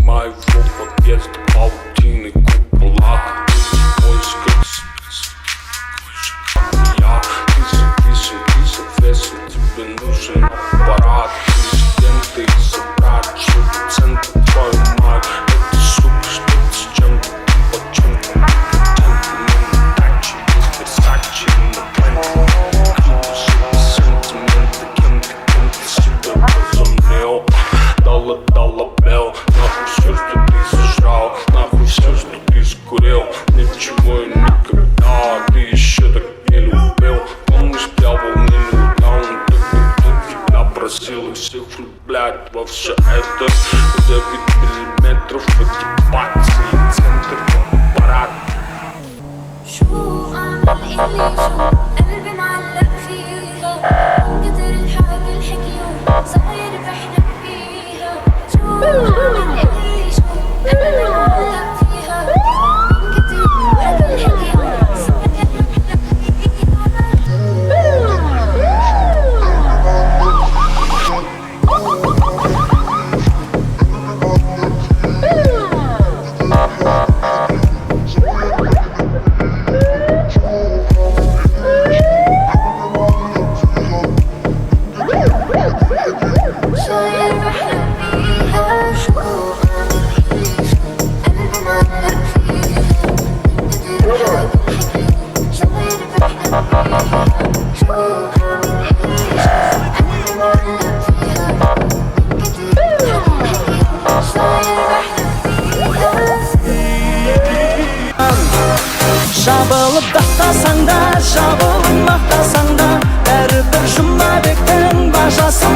Снимай в подъезд паутины купола. Поиск я. Ты соответственно, тебе нужен аппарат. Президенты и собрать, чтобы центр твою мать. Это супер, что-то с чем-то, почему-то. Джентльмен, тачи, Версачи, на пленте. Клипы, сентименты, кем-то себя возомнил. Дала бел, нахуй все, что ты зажрал, нахуй все, что ты скурил. Ничего и никогда ты еще так не любил. Помнишь, плявал мне даун, ты тебя просил и всех влюблять во все это. 9 миллиметров, эти центр, аппарат. شو أعمل إلي شو قلبي معلق فيها من كتر الحب الحكيو صاير بحلم فيها شو أعمل إلي شو قلبي معلق فيها من كتر الحب الحكيو صاير Жабылып дақтасаң да, жабылмақтасаң да, бәрібір жұмабектің бажасы